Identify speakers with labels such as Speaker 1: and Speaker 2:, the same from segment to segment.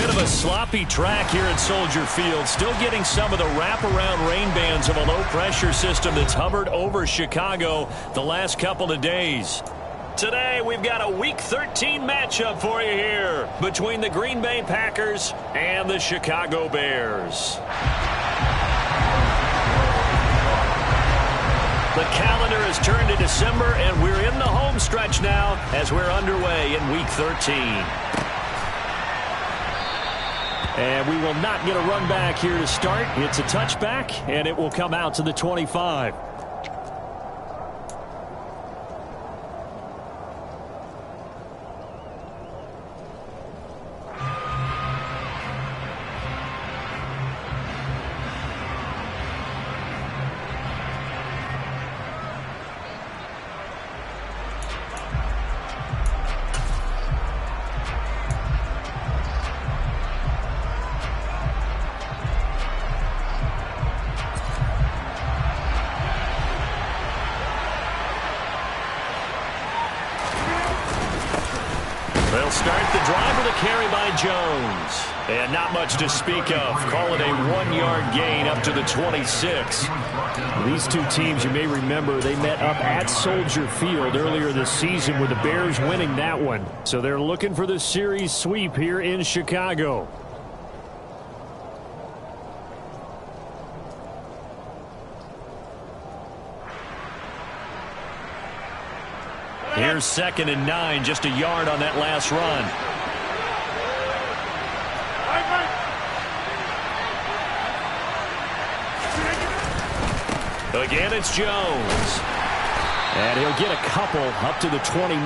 Speaker 1: bit of a sloppy track here at Soldier Field. Still getting some of the wraparound rain bands of a low-pressure system that's hovered over Chicago the last couple of days. Today, we've got a Week 13 matchup for you here between the Green Bay Packers and the Chicago Bears. The calendar has turned to December, and we're in the home stretch now as we're underway in Week 13. And we will not get a run back here to start. It's a touchback, and it will come out to the 25. They'll start the drive with a carry by Jones. And not much to speak of. Call it a 1-yard gain up to the 26. These two teams, you may remember, they met up at Soldier Field earlier this season with the Bears winning that one. So they're looking for the series sweep here in Chicago. Here's 2nd and 9, just a yard on that last run. Again, it's Jones. And he'll get a couple up to the 29.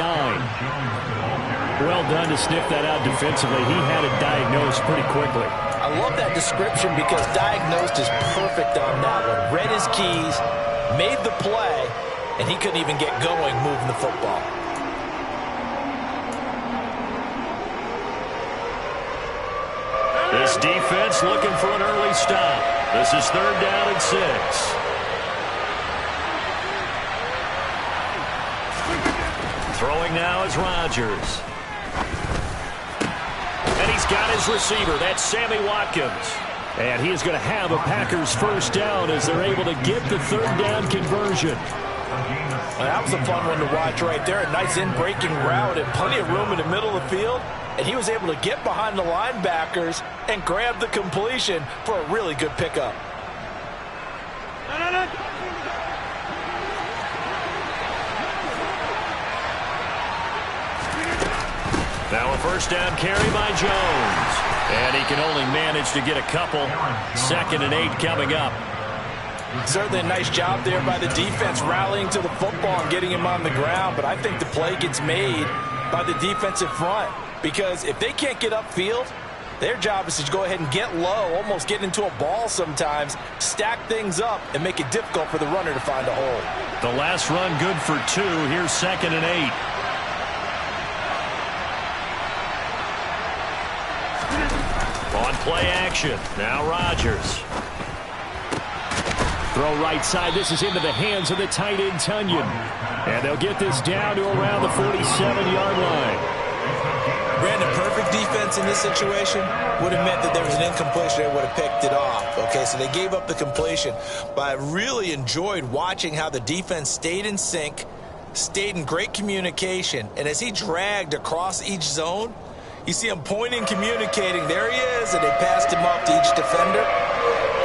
Speaker 1: Well done to sniff that out defensively. He had it diagnosed pretty quickly.
Speaker 2: I love that description because diagnosed is perfect on that one. Read his keys, made the play, and he couldn't even get going moving the football.
Speaker 1: This defense looking for an early stop. This is 3rd down and 6. Throwing now is Rodgers. And he's got his receiver. That's Sammy Watkins. And he is going to have a Packers first down as they're able to get the 3rd down conversion.
Speaker 2: Well, that was a fun one to watch right there. A nice in-breaking route and plenty of room in the middle of the field. And he was able to get behind the linebackers and grab the completion for a really good pickup.
Speaker 1: Now a first down carry by Jones. And he can only manage to get a couple. 2nd and 8 coming up.
Speaker 2: Certainly a nice job there by the defense rallying to the football and getting him on the ground. But I think the play gets made by the defensive front. Because if they can't get upfield, their job is to go ahead and get low, almost get into a ball sometimes, stack things up, and make it difficult for the runner to find a hole.
Speaker 1: The last run good for 2. Here's 2nd and 8. On play action. Now Rodgers. Throw right side. This is into the hands of the tight end, Tunyon. And they'll get this down to around the 47-yard line.
Speaker 2: Brandon, perfect defense in this situation would have meant that there was an incompletion. They would have picked it off. Okay, so they gave up the completion. But I really enjoyed watching how the defense stayed in sync, stayed in great communication. And as he dragged across each zone, you see him pointing, communicating. There he is, and they passed him up to each defender.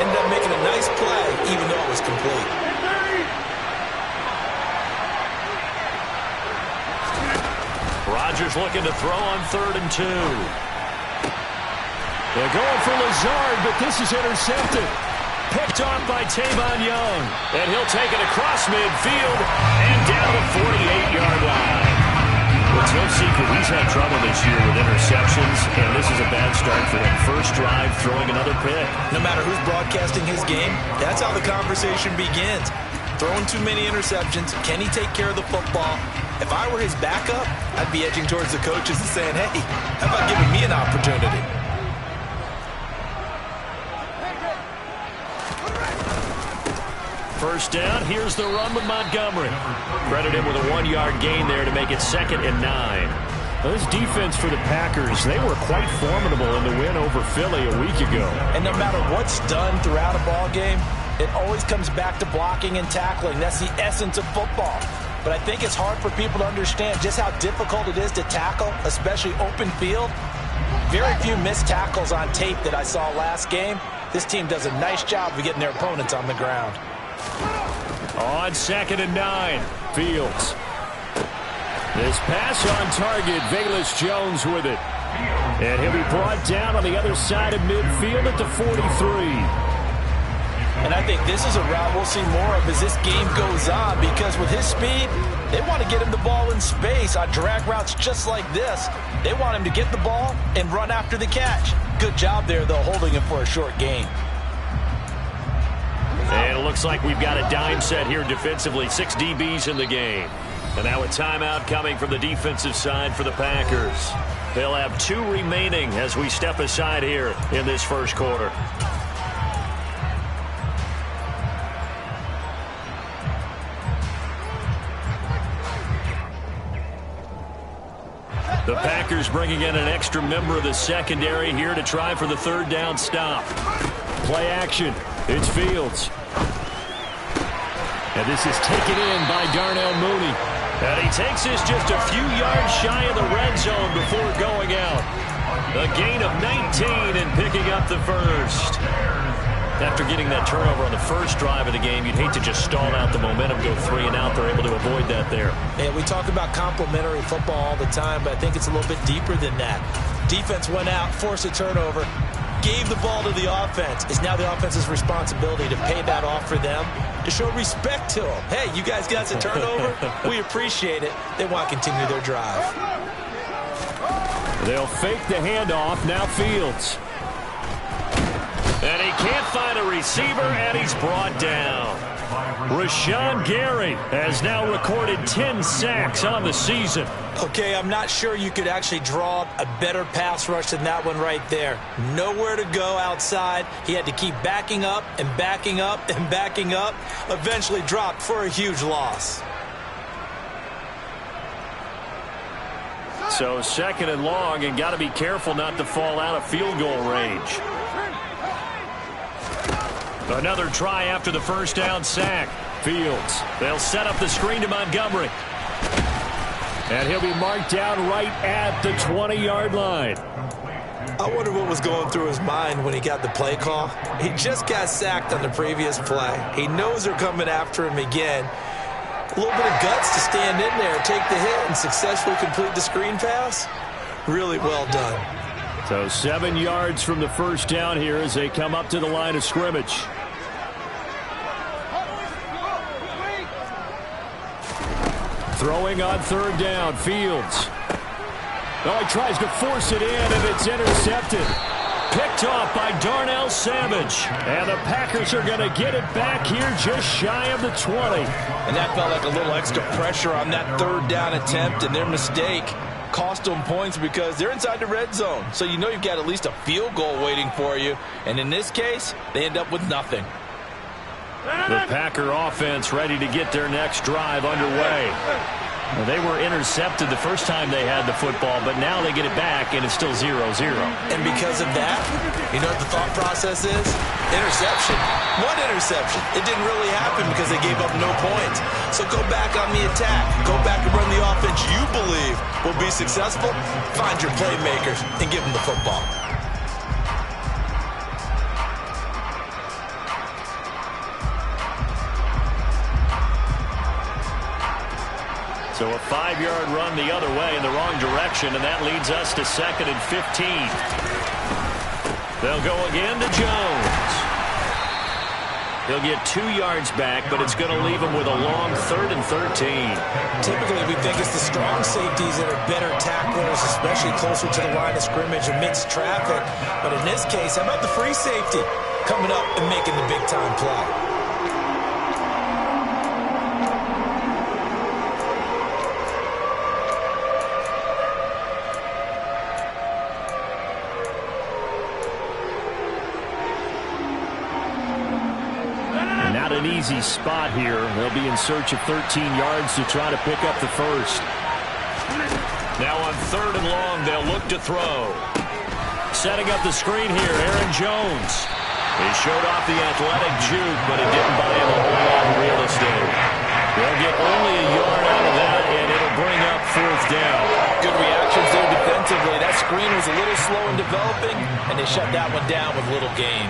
Speaker 2: Ended up making a nice play, even though it was complete.
Speaker 1: Rodgers looking to throw on 3rd and 2. They're going for Lazard, but this is intercepted. Picked off by Tavon Young. And he'll take it across midfield and down the 48-yard line. It's no secret he's had trouble this year with interceptions, and this is a bad start for him. First drive, throwing another pick.
Speaker 2: No matter who's broadcasting his game, that's how the conversation begins. Throwing too many interceptions. Can he take care of the football? If I were his backup, I'd be edging towards the coaches and saying, hey, how about giving me an opportunity?
Speaker 1: First down, here's the run with Montgomery. Credit him with a 1-yard gain there to make it 2nd and 9. Well, this defense for the Packers, they were quite formidable in the win over Philly a week ago.
Speaker 2: And no matter what's done throughout a ball game, it always comes back to blocking and tackling. That's the essence of football. But I think it's hard for people to understand just how difficult it is to tackle, especially open field. Very few missed tackles on tape that I saw last game. This team does a nice job of getting their opponents on the ground.
Speaker 1: On 2nd and 9, Fields. This pass on target, Velus Jones with it. And he'll be brought down on the other side of midfield at the 43.
Speaker 2: And I think this is a route we'll see more of as this game goes on, because with his speed, they want to get him the ball in space on drag routes just like this. They want him to get the ball and run after the catch. Good job there, though, holding him for a short gain.
Speaker 1: And it looks like we've got a dime set here defensively. 6 DBs in the game. And now a timeout coming from the defensive side for the Packers. They'll have 2 remaining as we step aside here in this first quarter. The Packers bringing in an extra member of the secondary here to try for the 3rd down stop. Play action. It's Fields. And this is taken in by Darnell Mooney. And he takes this just a few yards shy of the red zone before going out. A gain of 19 and picking up the first. After getting that turnover on the first drive of the game, you'd hate to just stall out the momentum, go 3 and out. They're able to avoid that there.
Speaker 2: And we talk about complementary football all the time, but I think it's a little bit deeper than that. Defense went out, forced a turnover, gave the ball to the offense. It's now the offense's responsibility to pay that off for them, to show respect to them. Hey, you guys got the turnover? We appreciate it. They want to continue their drive.
Speaker 1: They'll fake the handoff. Now Fields. And he can't find a receiver, and he's brought down. Rashawn Gary has now recorded 10 sacks on the season.
Speaker 2: Okay, I'm not sure you could actually draw a better pass rush than that one right there. Nowhere to go outside. He had to keep backing up and backing up and backing up. Eventually dropped for a huge loss.
Speaker 1: So 2nd and long, and got to be careful not to fall out of field goal range. Another try after the 1st down sack. Fields. They'll set up the screen to Montgomery. And he'll be marked down right at the 20-yard line.
Speaker 2: I wonder what was going through his mind when he got the play call. He just got sacked on the previous play. He knows they're coming after him again. A little bit of guts to stand in there, take the hit, and successfully complete the screen pass. Really well done.
Speaker 1: So 7 yards from the 1st down here as they come up to the line of scrimmage. Throwing on 3rd down, Fields. Oh, he tries to force it in, and it's intercepted. Picked off by Darnell Savage. And the Packers are going to get it back here just shy of the 20.
Speaker 2: And that felt like a little extra pressure on that 3rd down attempt, and their mistake cost them points because they're inside the red zone. So you know you've got at least a field goal waiting for you. And in this case, they end up with nothing.
Speaker 1: The Packer offense ready to get their next drive underway. Well, they were intercepted the first time they had the football, but now they get it back, and it's still 0-0.
Speaker 2: And because of that, you know what the thought process is? Interception. One interception. It didn't really happen because they gave up no points. So go back on the attack. Go back and run the offense you believe will be successful. Find your playmakers and give them the football.
Speaker 1: So a 5-yard run the other way in the wrong direction, and that leads us to 2nd and 15. They'll go again to Jones. He'll get 2 yards back, but it's going to leave him with a long 3rd and 13.
Speaker 2: Typically, we think it's the strong safeties that are better tacklers, especially closer to the line of scrimmage amidst traffic. But in this case, how about the free safety coming up and making the big-time play?
Speaker 1: An easy spot here. They'll be in search of 13 yards to try to pick up the first. Now on 3rd and long, they'll look to throw. Setting up the screen here, Aaron Jones. He showed off the athletic juke, but it didn't buy him a whole lot of real estate. They'll get only a yard out of that, and it'll bring up 4th down.
Speaker 2: Good reactions there defensively. That screen was a little slow in developing, and they shut that one down with little gain.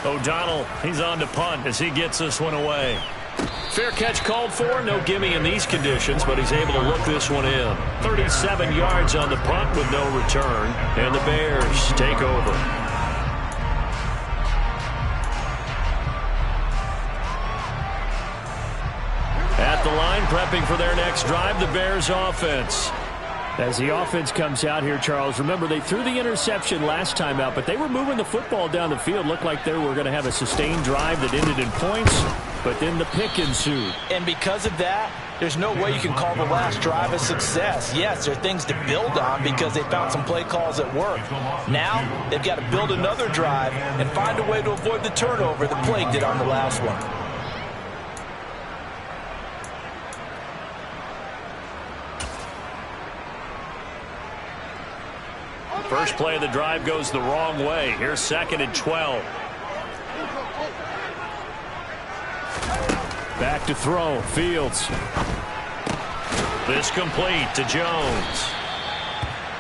Speaker 1: O'Donnell, he's on to punt as he gets this one away. Fair catch called for. No gimme in these conditions, but he's able to look this one in. 37 yards on the punt with no return, and the Bears take over. At the line, prepping for their next drive, the Bears offense. As the offense comes out here, Charles, remember they threw the interception last time out, but they were moving the football down the field. Looked like they were going to have a sustained drive that ended in points, but then the pick ensued.
Speaker 2: And because of that, there's no way you can call the last drive a success. Yes, there are things to build on because they found some play calls that work. Now, they've got to build another drive and find a way to avoid the turnover that plagued it on the last one.
Speaker 1: First play of the drive goes the wrong way. Here's 2nd and 12. Back to throw. Fields. This complete to Jones.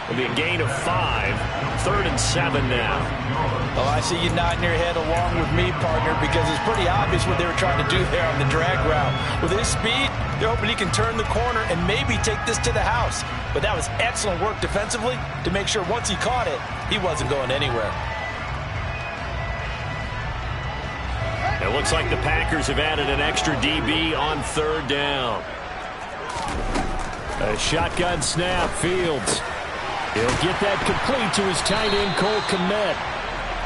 Speaker 1: It'll be a gain of 5. 3rd and 7 now.
Speaker 2: Oh, I see you nodding your head along with me, partner, because it's pretty obvious what they were trying to do there on the drag route. With his speed, they're hoping he can turn the corner and maybe take this to the house. But that was excellent work defensively to make sure once he caught it, he wasn't going anywhere.
Speaker 1: It looks like the Packers have added an extra DB on 3rd down. A shotgun snap. Fields. He'll get that complete to his tight end, Cole Kmet.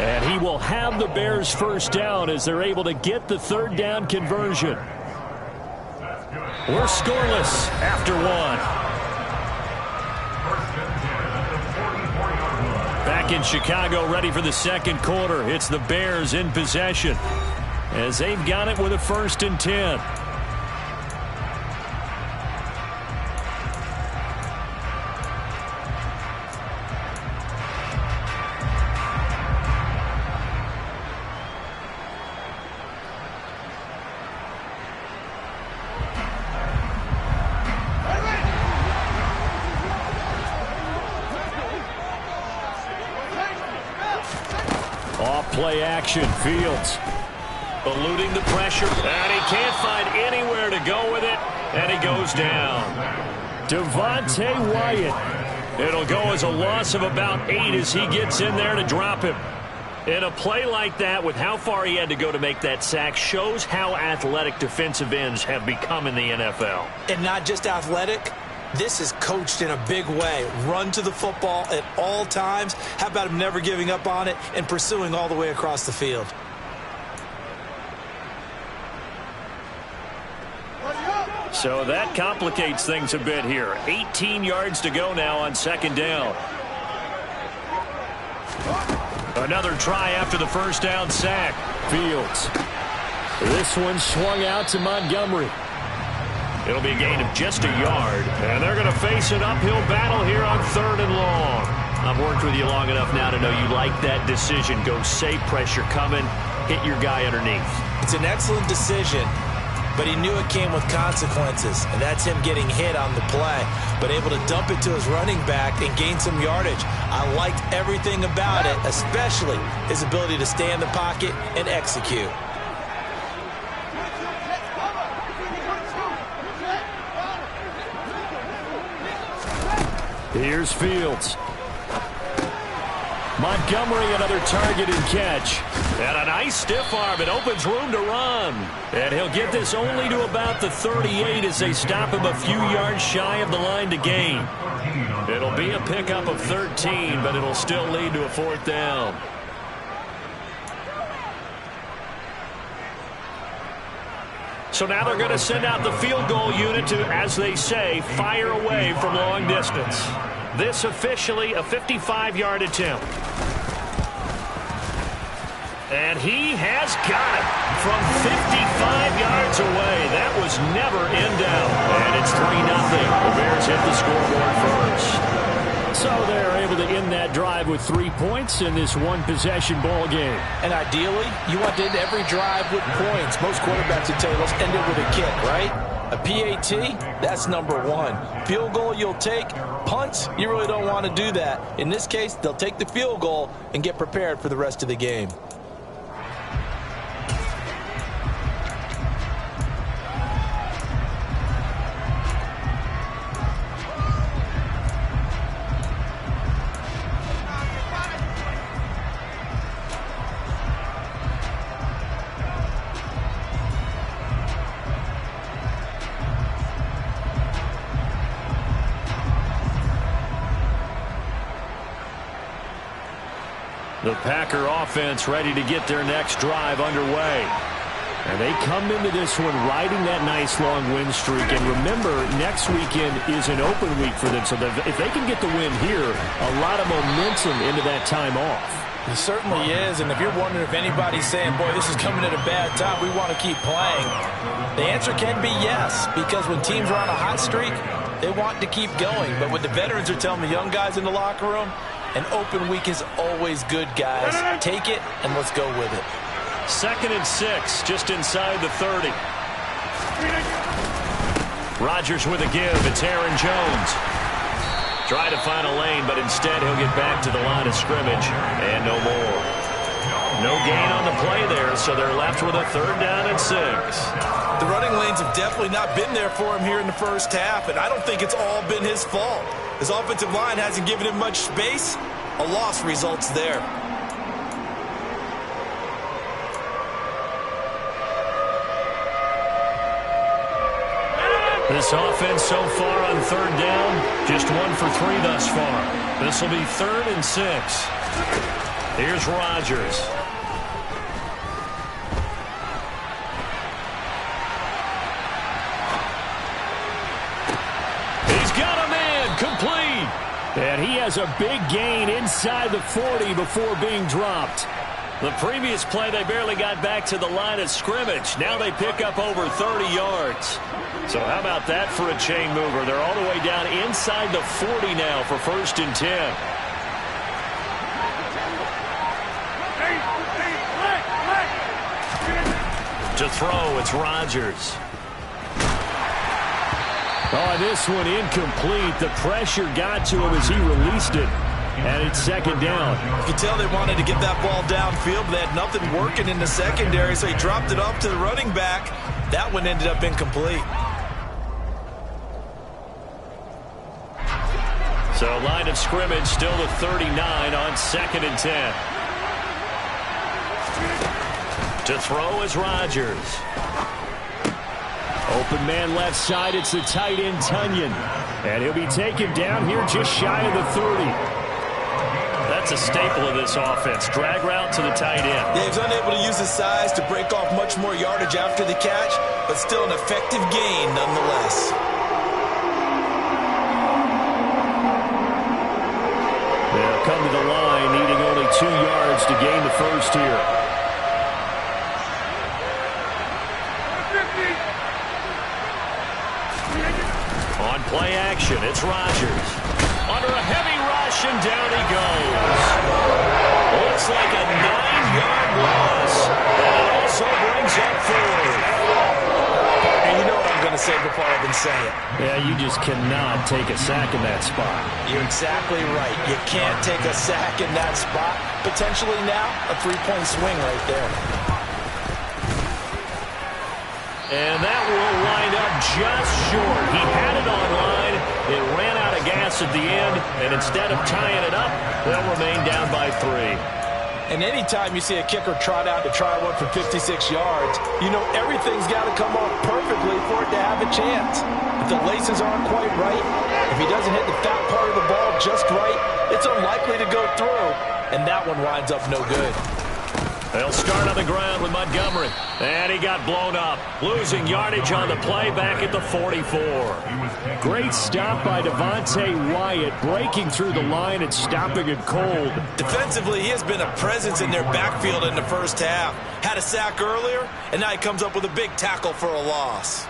Speaker 1: And he will have the Bears first down as they're able to get the 3rd down conversion. We're scoreless after 1. Back in Chicago, ready for the 2nd quarter. It's the Bears in possession as they've got it with a 1st and 10. Play action. Fields eluding the pressure, and he can't find anywhere to go with it, and he goes down. Devontae Wyatt. It'll go as a loss of about 8 as he gets in there to drop him. In a play like that, with how far he had to go to make that sack, shows how athletic defensive ends have become in the NFL.
Speaker 2: And not just athletic. This is coached in a big way. Run to the football at all times. How about him never giving up on it and pursuing all the way across the field?
Speaker 1: So that complicates things a bit here. 18 yards to go now on 2nd down. Another try after the 1st down sack. Fields. This one swung out to Montgomery. It'll be a gain of just a yard, and they're going to face an uphill battle here on 3rd and long. I've worked with you long enough now to know you like that decision. Go safe, pressure coming, hit your guy underneath.
Speaker 2: It's an excellent decision, but he knew it came with consequences, and that's him getting hit on the play, but able to dump it to his running back and gain some yardage. I liked everything about it, especially his ability to stay in the pocket and execute.
Speaker 1: Here's Fields. Montgomery, another target and catch. And a nice stiff arm. It opens room to run. And he'll get this only to about the 38 as they stop him a few yards shy of the line to gain. It'll be a pickup of 13, but it'll still lead to a 4th down. So now they're going to send out the field goal unit to, as they say, fire away from long distance. This officially a 55-yard attempt. And he has got it. from 55 yards away. That was never in doubt. And it's 3-0. The Bears hit the scoreboard first. So they're able to end that drive with 3 points in this one-possession ball game.
Speaker 2: And ideally, you want to end every drive with points. Most quarterbacks would tell you, let's end it with a kick, right? A PAT, that's number one. Field goal you'll take. Punts, you really don't want to do that. In this case, they'll take the field goal and get prepared for the rest of the game.
Speaker 1: The Packer offense ready to get their next drive underway. And they come into this one riding that nice long win streak. And remember, next weekend is an open week for them. So if they can get the win here, a lot of momentum into that time off.
Speaker 2: It certainly is. And if you're wondering if anybody's saying, boy, this is coming at a bad time, we want to keep playing, the answer can be yes. Because when teams are on a hot streak, they want to keep going. But what the veterans are telling the young guys in the locker room, an open week is always good, guys. Take it, and let's go with it.
Speaker 1: 2nd and 6, just inside the 30. Rodgers with a give. It's Aaron Jones. Try to find a lane, but instead he'll get back to the line of scrimmage, and no more. No gain on the play there, so they're left with a 3rd down and 6.
Speaker 2: The running lanes have definitely not been there for him here in the first half, and I don't think it's all been his fault. His offensive line hasn't given him much space. A loss results there.
Speaker 1: This offense so far on 3rd down, just 1 for 3 thus far. This will be 3rd and 6. Here's Rodgers. He's got a man, complete. And he has a big gain inside the 40 before being dropped. The previous play, they barely got back to the line of scrimmage. Now they pick up over 30 yards. So how about that for a chain mover? They're all the way down inside the 40 now for 1st and 10. To throw, it's Rodgers. Oh, this one incomplete. The pressure got to him as he released it. And it's 2nd down.
Speaker 2: You can tell they wanted to get that ball downfield, but they had nothing working in the secondary, so he dropped it off to the running back. That one ended up incomplete.
Speaker 1: So line of scrimmage still to 39 on 2nd and 10. To throw is Rodgers. Open man left side. It's the tight end, Tunyon. And he'll be taken down here just shy of the 30. That's a staple of this offense. Drag route to the tight end.
Speaker 2: Yeah, he's unable to use his size to break off much more yardage after the catch, but still an effective gain nonetheless.
Speaker 1: They'll come to the line, needing only 2 yards to gain the first here. On play action, it's Rodgers. Under a heavy rush, and down he goes. Looks like a 9-yard loss, and it also brings up 4th.
Speaker 2: And you know what I'm going to say before I even say it.
Speaker 1: Yeah, you just cannot take a sack in that spot.
Speaker 2: You're exactly right. You can't take a sack in that spot. Potentially now, a 3-point swing right there.
Speaker 1: And that will wind up just short. He had it on line. It ran out of gas at the end, and instead of tying it up, they'll remain down by 3.
Speaker 2: And anytime you see a kicker trot out to try one for 56 yards, you know everything's got to come off perfectly for it to have a chance. If the laces aren't quite right, if he doesn't hit the fat part of the ball just right, it's unlikely to go through, and that one winds up no good.
Speaker 1: They'll start on the ground with Montgomery. And he got blown up. Losing yardage on the play back at the 44. Great stop by Devontae Wyatt, breaking through the line and stopping it cold.
Speaker 2: Defensively, he has been a presence in their backfield in the first half. Had a sack earlier, and now he comes up with a big tackle for a loss.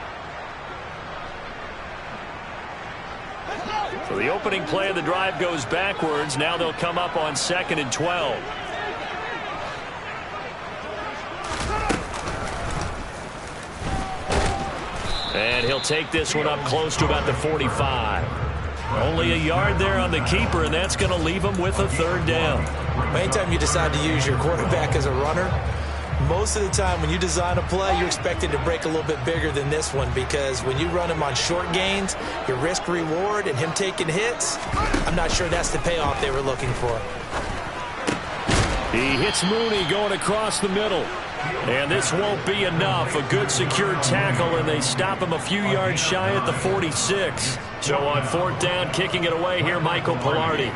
Speaker 1: So the opening play of the drive goes backwards. Now they'll come up on 2nd and 12. And he'll take this one up close to about the 45. Only a yard there on the keeper, and that's going to leave him with a 3rd down.
Speaker 2: Anytime you decide to use your quarterback as a runner, most of the time when you design a play, you're expected to break a little bit bigger than this one, because when you run him on short gains, your risk-reward and him taking hits, I'm not sure that's the payoff they were looking for.
Speaker 1: He hits Mooney going across the middle. And this won't be enough. A good secure tackle, and they stop him a few yards shy at the 46. So on 4th down, kicking it away here, Michael Palardy.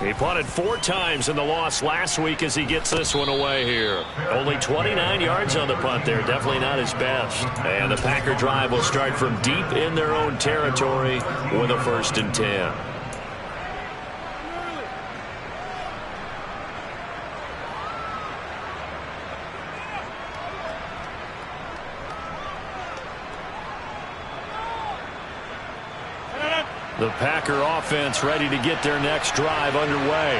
Speaker 1: He punted 4 times in the loss last week as he gets this one away here. Only 29 yards on the punt there. Definitely not his best. And the Packer drive will start from deep in their own territory with a 1st and 10. The Packer offense ready to get their next drive underway.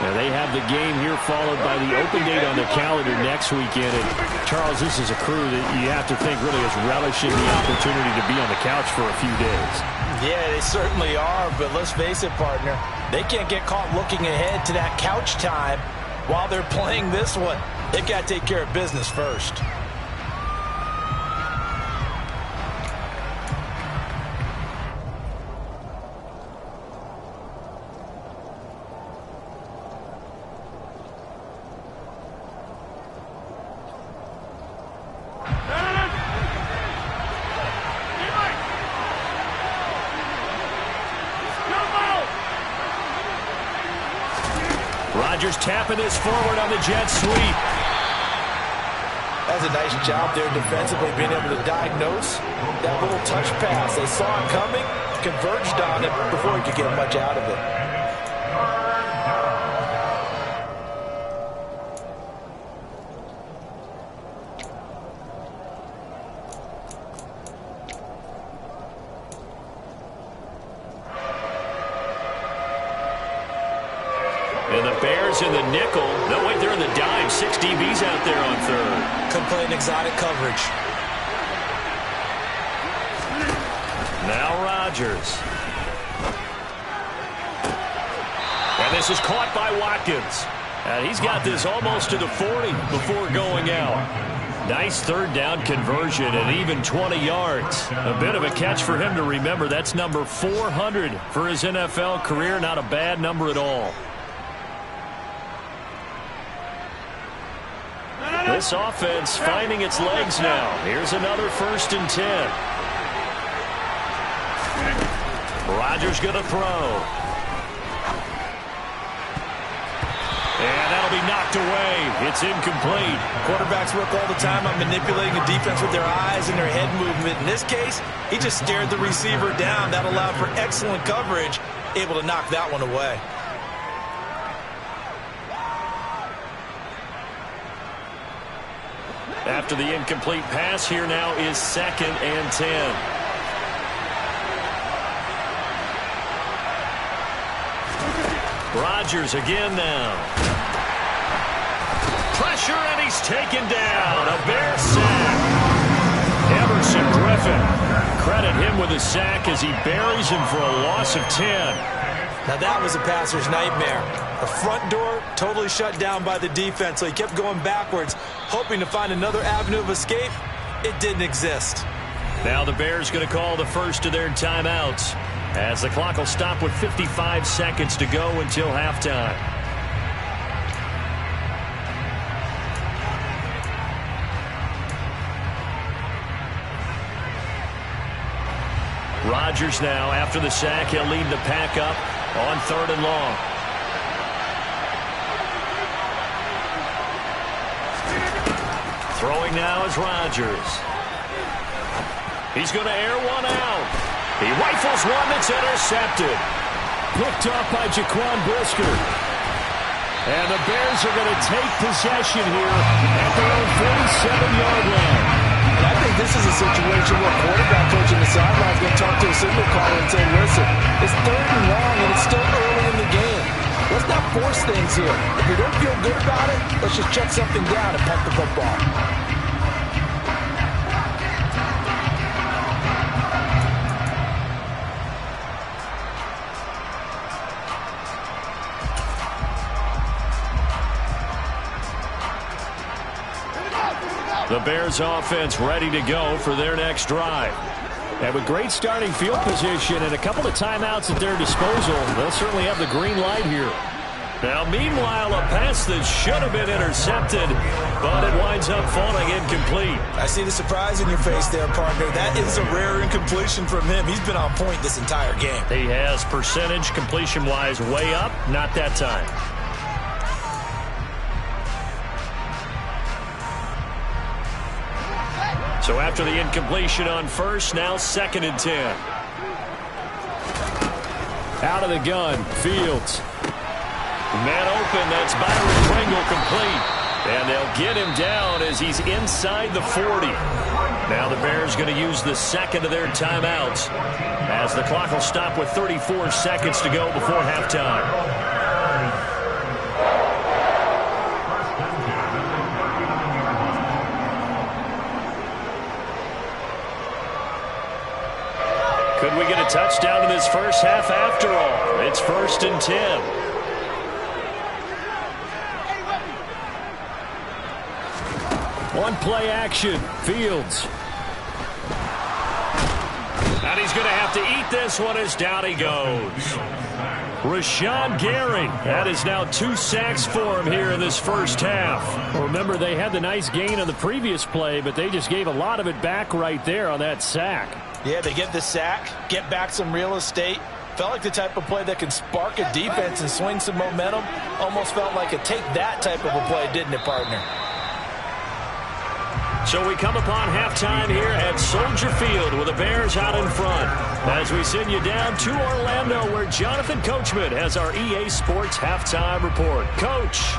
Speaker 1: Now they have the game here followed by the open date on the calendar next weekend. And Charles, this is a crew that you have to think really is relishing the opportunity to be on the couch for a few days.
Speaker 2: Yeah, they certainly are, but let's face it, partner. They can't get caught looking ahead to that couch time while they're playing this one. They've got to take care of business first.
Speaker 1: Rodgers tapping this forward on the jet sweep.
Speaker 2: That's a nice job there defensively, being able to diagnose that little touch pass. They saw it coming, converged on it before he could get much out of it.
Speaker 1: And the Bears in the nickel. No, wait, they're in the dime. 6 DBs out there on 3rd.
Speaker 2: Could play an exotic coverage.
Speaker 1: Now Rodgers. And this is caught by Watkins. And he's got this almost to the 40 before going out. Nice 3rd down conversion and even 20 yards. A bit of a catch for him to remember. That's number 400 for his NFL career. Not a bad number at all. This offense finding its legs now. Here's another 1st and 10. Rodgers going to throw. And that'll be knocked away. It's incomplete.
Speaker 2: Quarterbacks work all the time on manipulating the defense with their eyes and their head movement. In this case, he just stared the receiver down. That allowed for excellent coverage, able to knock that one away.
Speaker 1: After the incomplete pass, here now is 2nd and 10. Rodgers again now. Pressure, and he's taken down. A Bear sack. Emerson Griffin. Credit him with a sack as he buries him for a loss of 10.
Speaker 2: Now that was a passer's nightmare. The front door totally shut down by the defense, so he kept going backwards, hoping to find another avenue of escape. It didn't exist.
Speaker 1: Now the Bears going to call the first of their timeouts, as the clock will stop with 55 seconds to go until halftime. Rodgers now, after the sack, he'll lead the pack up On 3rd and long. Throwing now is Rodgers. He's going to air one out. He rifles one that's intercepted. Picked off by Jaquan Brisker. And the Bears are going to take possession here at their own 47-yard line.
Speaker 2: And I think this is a situation where quarterback coach in the sideline is going to talk to a signal caller and say, listen, it's 3rd and long and it's still early in the game. Let's not force things here. If we don't feel good about it, let's just check something down and punt the football.
Speaker 1: The Bears offense ready to go for their next drive. And with great starting field position and a couple of timeouts at their disposal, they'll certainly have the green light here. Now, meanwhile, a pass that should have been intercepted, but it winds up falling incomplete.
Speaker 2: I see the surprise in your face there, partner. That is a rare incompletion from him. He's been on point this entire game.
Speaker 1: He has percentage completion-wise way up, not that time. So after the incompletion on 1st, now 2nd and 10. Out of the gun, Fields. Man open, that's Byron Pringle complete. And they'll get him down as he's inside the 40. Now the Bears going to use the 2nd of their timeouts as the clock will stop with 34 seconds to go before halftime. Could we get a touchdown in this first half after all? It's 1st and 10. One play action. Fields. And he's going to have to eat this one as down he goes. Rashawn Gary. That is now 2 sacks for him here in this first half. Well, remember, they had the nice gain on the previous play, but they just gave a lot of it back right there on that sack.
Speaker 2: Yeah, they get the sack, get back some real estate. Felt like the type of play that can spark a defense and swing some momentum. Almost felt like a take that type of a play, didn't it, partner?
Speaker 1: So we come upon halftime here at Soldier Field with the Bears out in front. As we send you down to Orlando where Jonathan Coachman has our EA Sports halftime report. Coach.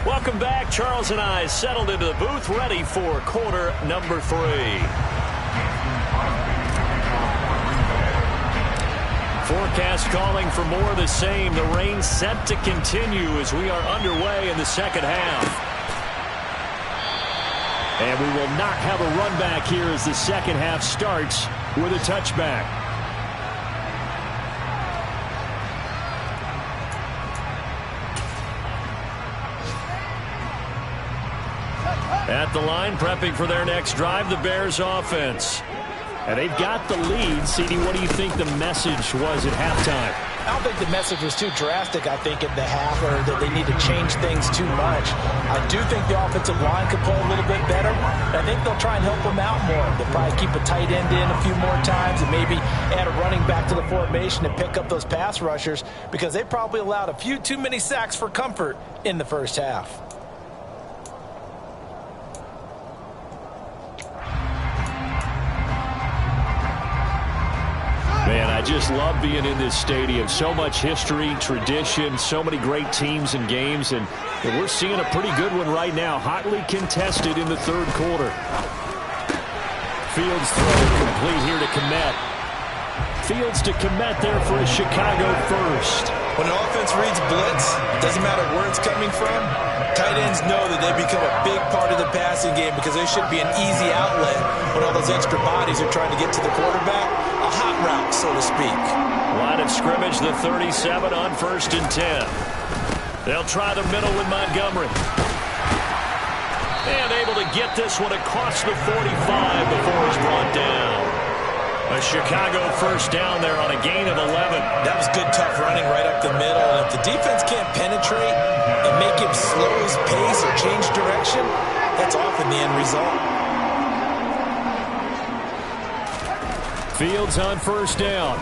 Speaker 1: Welcome back. Charles and I settled into the booth, ready for quarter number 3. Forecast calling for more of the same. The rain set to continue as we are underway in the second half. And we will not have a run back here as the second half starts with a touchback. At the line, prepping for their next drive, the Bears offense. And they've got the lead. CD, what do you think the message was at halftime?
Speaker 2: I don't think the message was too drastic, I think, in the half, or that they need to change things too much. I do think the offensive line could play a little bit better. I think they'll try and help them out more. They'll probably keep a tight end in a few more times and maybe add a running back to the formation and pick up those pass rushers because they probably allowed a few too many sacks for comfort in the first half.
Speaker 1: Man, I just love being in this stadium. So much history, tradition, so many great teams and games, and we're seeing a pretty good one right now. Hotly contested in the third quarter. Fields throw complete here to Kmet. Fields to Kmet there for a Chicago first.
Speaker 2: When an offense reads blitz, doesn't matter where it's coming from, tight ends know that they become a big part of the passing game because they should be an easy outlet when all those extra bodies are trying to get to the quarterback. A hot route, so to speak.
Speaker 1: Line of scrimmage, the 37 on 1st and 10. They'll try the middle with Montgomery. And able to get this one across the 45 before he's brought down. A Chicago first down there on a gain of 11.
Speaker 2: That was good, tough running right up the middle. And if the defense can't penetrate and make him slow his pace or change direction, that's often the end result.
Speaker 1: Fields on first down.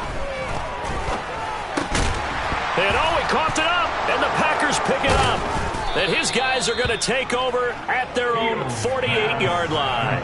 Speaker 1: And he coughed it up, and the Packers pick it up. And his guys are going to take over at their own 48-yard line.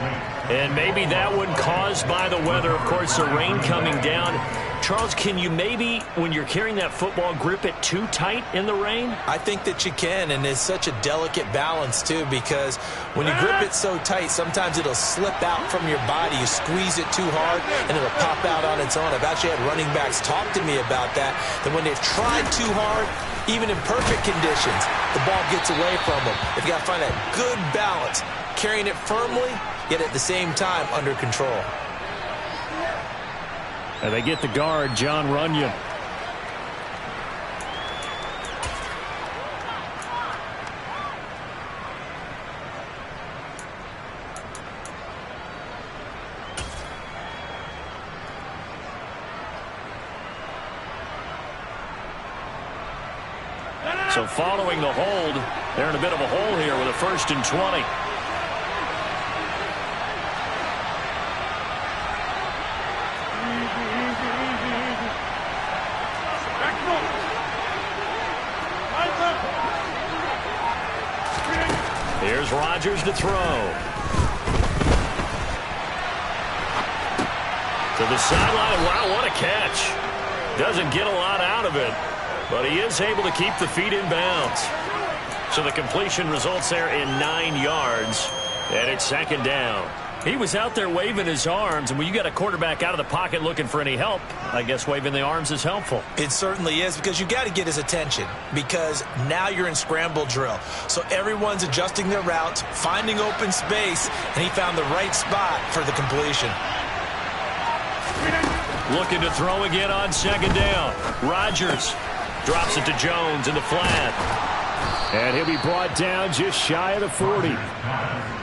Speaker 1: And maybe that one caused by the weather. Of course, the rain coming down. Charles, can you maybe, when you're carrying that football, grip it too tight in the rain?
Speaker 2: I think that you can, and it's such a delicate balance, too, because when you grip it so tight, sometimes it'll slip out from your body. You squeeze it too hard, and it'll pop out on its own. I've actually had running backs talk to me about that when they've tried too hard, even in perfect conditions, the ball gets away from them. They've got to find that good balance, carrying it firmly, yet at the same time under control.
Speaker 1: And they get the guard, Jon Runyan. So following the hold, they're in a bit of a hole here with a 1st and 20. Here's Rodgers to throw. To the sideline. Wow, what a catch. Doesn't get a lot out of it, but he is able to keep the feet in bounds. So the completion results there in 9 yards, and it's 2nd down. He was out there waving his arms, and when you got a quarterback out of the pocket looking for any help, I guess waving the arms is helpful.
Speaker 2: It certainly is, because you got to get his attention, because now you're in scramble drill. So everyone's adjusting their routes, finding open space, and he found the right spot for the completion.
Speaker 1: Looking to throw again on 2nd down. Rodgers drops it to Jones in the flat. And he'll be brought down just shy of the 40.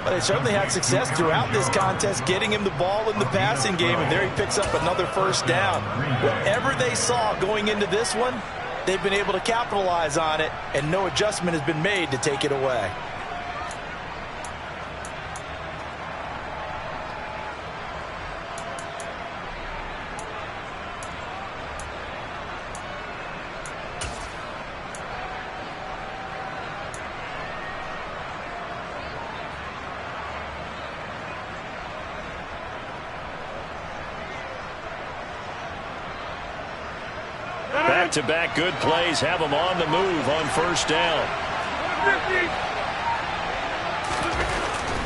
Speaker 2: But they certainly had success throughout this contest, getting him the ball in the passing game, and there he picks up another 1st down. Whatever they saw going into this one, they've been able to capitalize on it, and no adjustment has been made to take it away.
Speaker 1: Back-to-back good plays have him on the move on 1st down.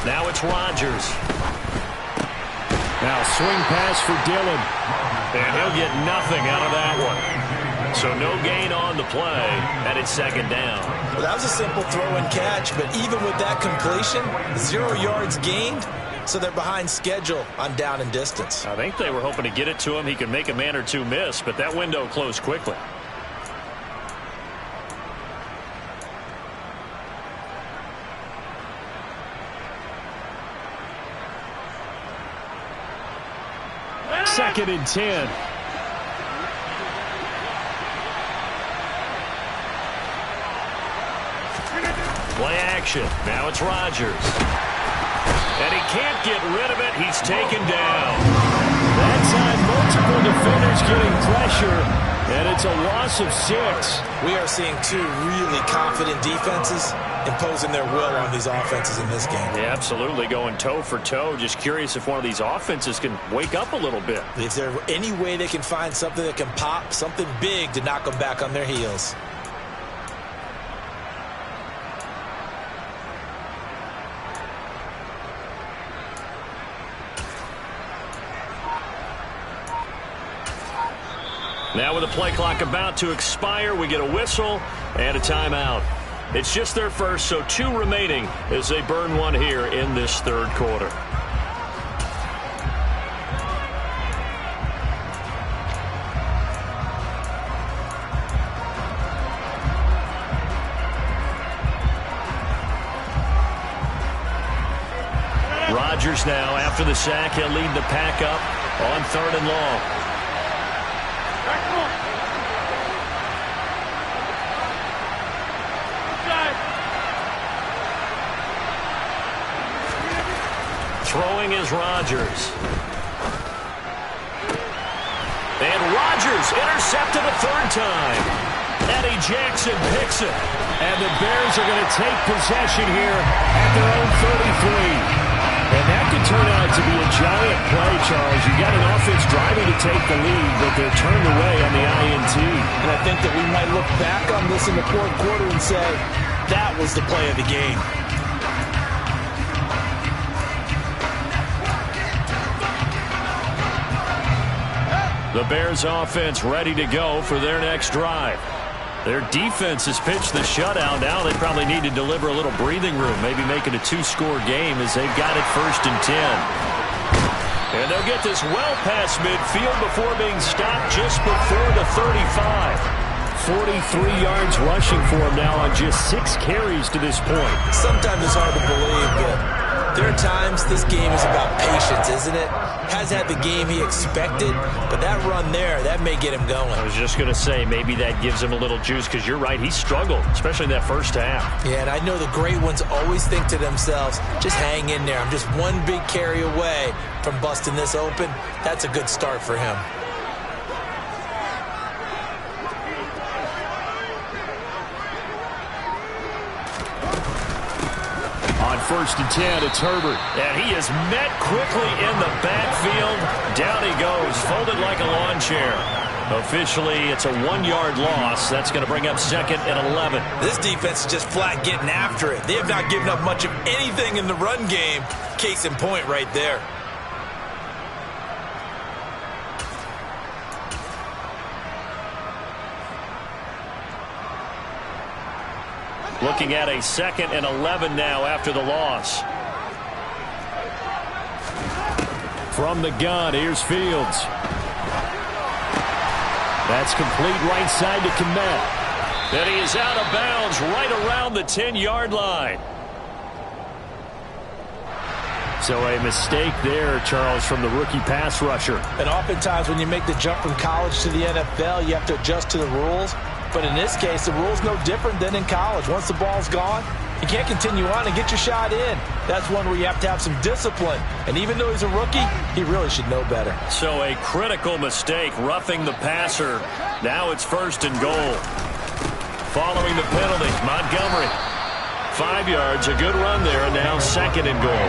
Speaker 1: Now it's Rodgers. Now swing pass for Dillon. And he'll get nothing out of that one. So no gain on the play, and it's 2nd down.
Speaker 2: Well, that was a simple throw and catch, but even with that completion, 0 yards gained. So they're behind schedule on down and distance.
Speaker 1: I think they were hoping to get it to him. He could make a man or two miss, but that window closed quickly. Second and 10. Play action. Now it's Rodgers. And he can't get rid of it. He's taken down. That time, multiple defenders getting pressure, and it's a loss of 6.
Speaker 2: We are seeing 2 really confident defenses imposing their will on these offenses in this game.
Speaker 1: Yeah, absolutely, going toe for toe. Just curious if one of these offenses can wake up a little bit.
Speaker 2: Is there any way they can find something that can pop, something big to knock them back on their heels?
Speaker 1: Now with the play clock about to expire, we get a whistle and a timeout. It's just their first, so 2 remaining as they burn one here in this 3rd quarter. Rodgers now, after the sack, he'll lead the pack up on 3rd and long. Throwing is Rodgers. And Rodgers intercepted a 3rd time. Eddie Jackson picks it. And the Bears are going to take possession here at their own 33. And that could turn out to be a giant play, Charles. You got an offense driving to take the lead, but they're turned away on the INT.
Speaker 2: And I think that we might look back on this in the 4th quarter and say, that was the play of the game.
Speaker 1: The Bears offense ready to go for their next drive. Their defense has pitched the shutout. Now they probably need to deliver a little breathing room, maybe make it a 2-score game as they've got it 1st and 10. And they'll get this well past midfield before being stopped just before the 35. 43 yards rushing for him now on just 6 carries to this point.
Speaker 2: Sometimes it's hard to believe, but there are times this game is about patience, isn't it? Has had the game he expected, but that run there, that may get him going.
Speaker 1: I was just going to say, maybe that gives him a little juice, because you're right, he struggled, especially in that first half.
Speaker 2: Yeah, and I know the great ones always think to themselves, just hang in there. I'm just one big carry away from busting this open. That's a good start for him.
Speaker 1: On 1st and 10, it's Herbert. And he is met quickly in the backfield. Down he goes, folded like a lawn chair. Officially, it's a 1-yard loss. That's going to bring up 2nd and 11.
Speaker 2: This defense is just flat getting after it. They have not given up much of anything in the run game. Case in point right there.
Speaker 1: Looking at a 2nd and 11 now after the loss. From the gun, here's Fields. That's complete right side to Kmet. And he is out of bounds right around the 10-yard line. So a mistake there, Charles, from the rookie pass rusher.
Speaker 2: And oftentimes when you make the jump from college to the NFL, you have to adjust to the rules. But in this case, the rule's no different than in college. Once the ball's gone, you can't continue on and get your shot in. That's one where you have to have some discipline. And even though he's a rookie, he really should know better.
Speaker 1: So a critical mistake, roughing the passer. Now it's 1st and goal. Following the penalty, Montgomery. 5 yards, a good run there, and now 2nd and goal.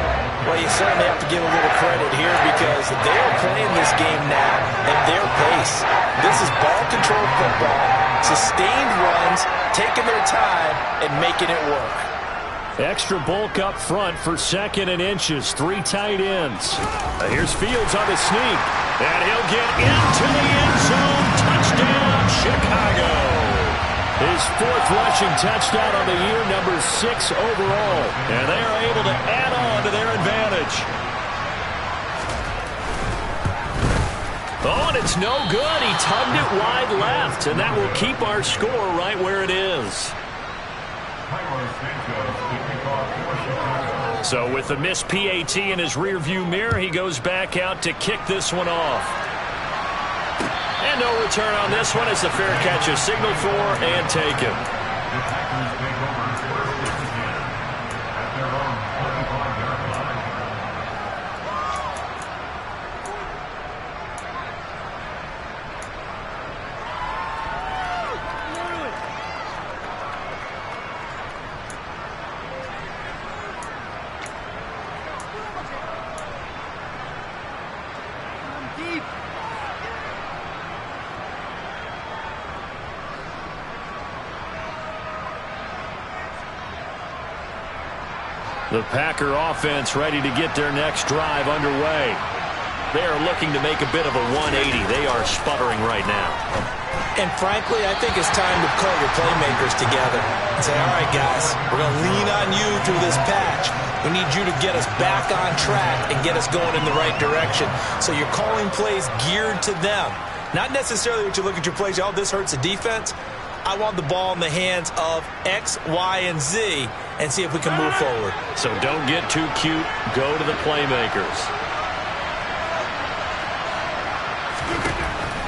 Speaker 2: Well, you certainly have to give a little credit here because they are playing this game now at their pace. This is ball control football, sustained runs, taking their time, and making it work.
Speaker 1: Extra bulk up front for 2nd and inches. 3 tight ends. Here's Fields on the sneak. And he'll get into the end zone. Touchdown, Chicago. His 4th rushing touchdown on the year, number 6 overall. And they are able to add on to their advantage. Oh, and it's no good. He tugged it wide left, and that will keep our score right where it is. So with the missed PAT in his rearview mirror, he goes back out to kick this one off. And no return on this one as the fair catch is signaled for and taken. The Packer offense ready to get their next drive underway. They are looking to make a bit of a 180. They are sputtering right now.
Speaker 2: And frankly, I think it's time to call your playmakers together and say, all right, guys, we're going to lean on you through this patch. We need you to get us back on track and get us going in the right direction. So you're calling plays geared to them. Not necessarily that you look at your plays, oh, this hurts the defense. I want the ball in the hands of X, Y, and Z and see if we can move forward.
Speaker 1: So don't get too cute. Go to the playmakers.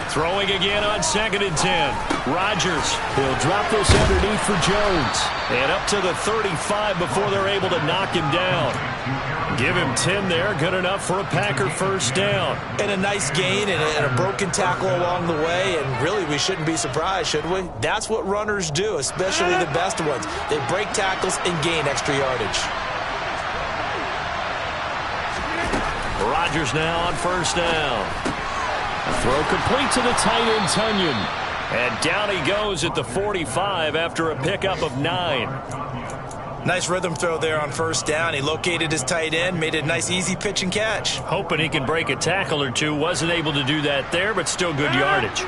Speaker 1: Throwing again on 2nd and 10. Rodgers. He'll drop this underneath for Jones. And up to the 35 before they're able to knock him down. Give him 10 there. Good enough for a Packer first down.
Speaker 2: And a nice gain and a broken tackle along the way. And really, we shouldn't be surprised, should we? That's what runners do, especially the best ones. They break tackles and gain extra yardage.
Speaker 1: Rodgers now on first down. A throw complete to the tight end, Tunyon. And down he goes at the 45 after a pickup of 9.
Speaker 2: Nice rhythm throw there on first down. He located his tight end, made it a nice easy pitch and catch.
Speaker 1: Hoping he can break a tackle or two. Wasn't able to do that there, but still good yardage.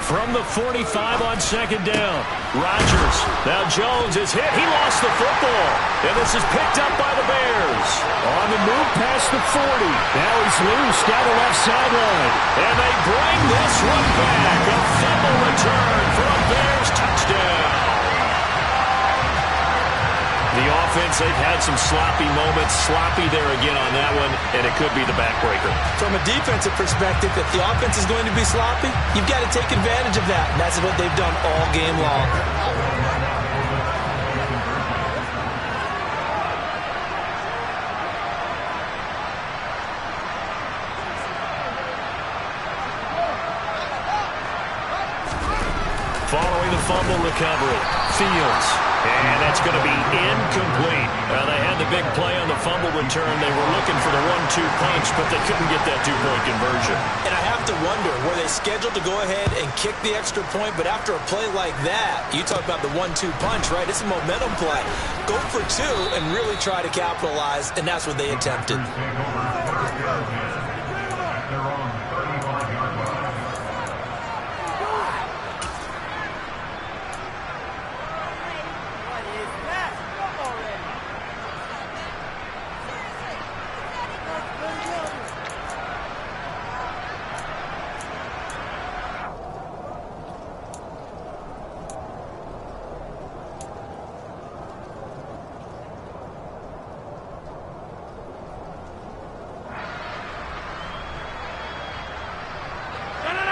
Speaker 1: From the 45 on 2nd down. Rodgers. Now Jones is hit. He lost the football. And this is picked up by the Bears. On the move past the 40. Now he's loose down the left sideline. And they bring this one back. A fumble return for a Bears touchdown. The offense, they've had some sloppy moments. Sloppy there again on that one, and it could be the backbreaker.
Speaker 2: From a defensive perspective, if the offense is going to be sloppy, you've got to take advantage of that. And that's what they've done all game long.
Speaker 1: Following the fumble recovery, Fields. And that's going to be incomplete. They had the big play on the fumble return. They were looking for the 1-2 punch, but they couldn't get that two-point conversion.
Speaker 2: And I have to wonder, were they scheduled to go ahead and kick the extra point? But after a play like that, you talk about the 1-2 punch, right? It's a momentum play. Go for 2 and really try to capitalize, and that's what they attempted.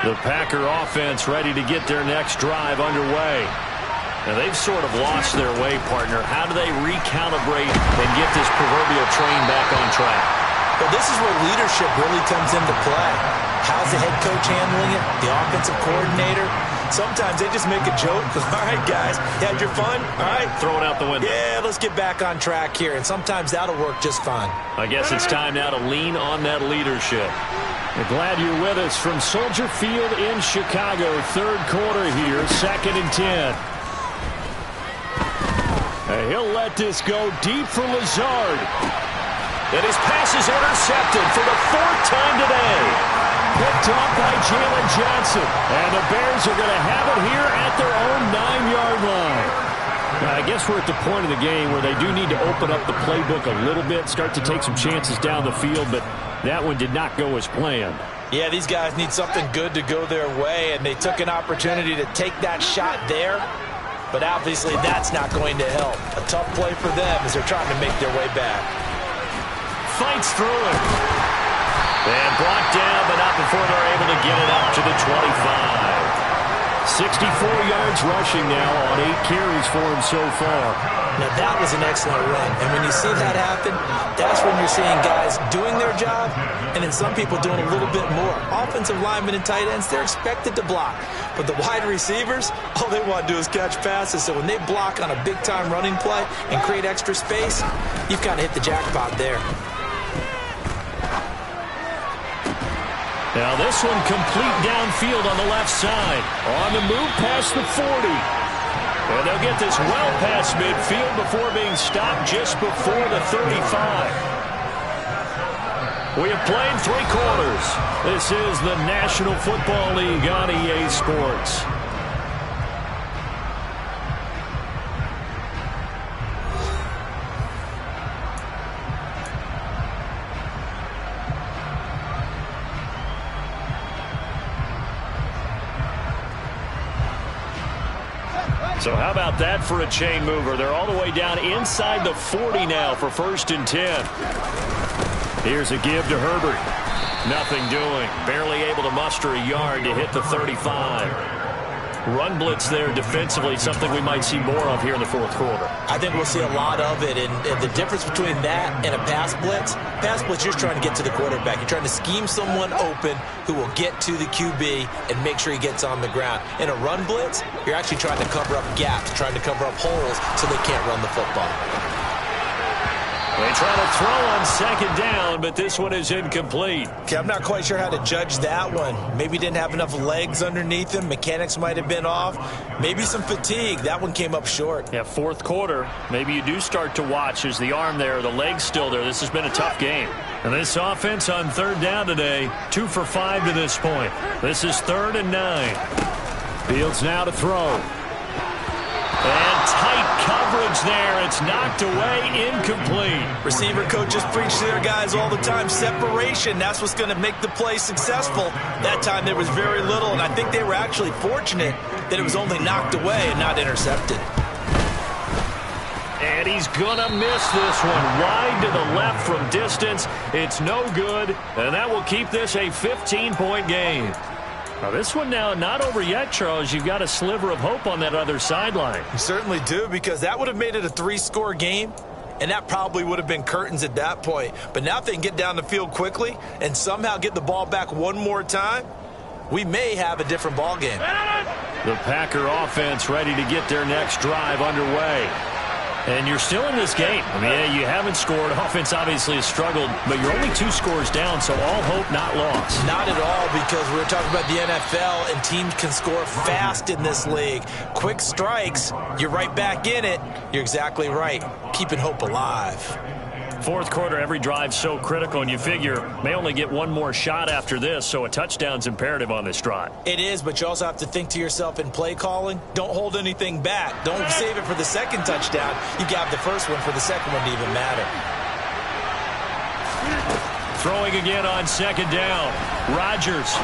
Speaker 1: The Packer offense ready to get their next drive underway. Now they've sort of lost their way, partner. How do they recalibrate and get this proverbial train back on track?
Speaker 2: Well, this is where leadership really comes into play. How's the head coach handling it? The offensive coordinator? Sometimes they just make a joke. All right, guys, you had your fun? All right.
Speaker 1: Throw it out the window.
Speaker 2: Yeah, let's get back on track here. And sometimes that'll work just fine.
Speaker 1: I guess it's time now to lean on that leadership. We're glad you're with us from Soldier Field in Chicago. Third quarter here, 2nd and 10. He'll let this go deep for Lazard. And his pass is intercepted for the 4th time today. Picked off by Jalen Johnson. And the Bears are going to have it here at their own 9-yard line. Now, I guess we're at the point of the game where they do need to open up the playbook a little bit, start to take some chances down the field, but that one did not go as planned.
Speaker 2: Yeah, these guys need something good to go their way, and they took an opportunity to take that shot there, but obviously that's not going to help. A tough play for them as they're trying to make their way back.
Speaker 1: Fights through it. And brought down, but not before they're able to get it up to the 25. 64 yards rushing now on 8 carries for him so far.
Speaker 2: Now, that was an excellent run. And when you see that happen, that's when you're seeing guys doing their job and then some people doing a little bit more. Offensive linemen and tight ends, they're expected to block. But the wide receivers, all they want to do is catch passes. So when they block on a big-time running play and create extra space, you've kind of hit the jackpot there.
Speaker 1: Now this one complete downfield on the left side. On the move past the 40. And they'll get this well past midfield before being stopped just before the 35. We have played 3 quarters. This is the National Football League on EA Sports. So how about that for a chain mover? They're all the way down inside the 40 now for 1st and 10. Here's a give to Herbert. Nothing doing. Barely able to muster a yard to hit the 35. Run blitz there defensively, something we might see more of here in the 4th quarter.
Speaker 2: I think we'll see a lot of it, and the difference between that and a pass blitz, you're just trying to get to the quarterback. You're trying to scheme someone open who will get to the QB and make sure he gets on the ground. In a run blitz, you're actually trying to cover up gaps, trying to cover up holes so they can't run the football.
Speaker 1: They try to throw on 2nd down, but this one is incomplete.
Speaker 2: Okay, I'm not quite sure how to judge that one. Maybe didn't have enough legs underneath him. Mechanics might have been off. Maybe some fatigue. That one came up short.
Speaker 1: Yeah, 4th quarter. Maybe you do start to watch. Is the arm there, the leg's still there? This has been a tough game. And this offense on 3rd down today, 2 for 5 to this point. This is 3rd and 9. Fields now to throw. And tight coverage there. It's knocked away, incomplete.
Speaker 2: Receiver coaches preach to their guys all the time. Separation, that's what's going to make the play successful. That time there was very little, and I think they were actually fortunate that it was only knocked away and not intercepted.
Speaker 1: And he's going to miss this one. Wide to the left from distance. It's no good, and that will keep this a 15-point game. Now, this one now not over yet, Charles. You've got a sliver of hope on that other sideline.
Speaker 2: You certainly do, because that would have made it a 3-score game, and that probably would have been curtains at that point. But now if they can get down the field quickly and somehow get the ball back one more time, we may have a different ball game.
Speaker 1: The Packer offense ready to get their next drive underway. And you're still in this game. I mean, yeah, you haven't scored. Offense obviously has struggled, but you're only 2 scores down, so all hope not lost.
Speaker 2: Not at all, because we're talking about the NFL, and teams can score fast in this league. Quick strikes, you're right back in it. You're exactly right. Keeping hope alive.
Speaker 1: 4th quarter, every drive so critical, and you figure may only get one more shot after this, so a touchdown's imperative on this drive.
Speaker 2: It is, but you also have to think to yourself in play calling, don't hold anything back. Don't save it for the 2nd touchdown. You got the 1st one for the 2nd one to even matter.
Speaker 1: Throwing again on 2nd down. Rodgers.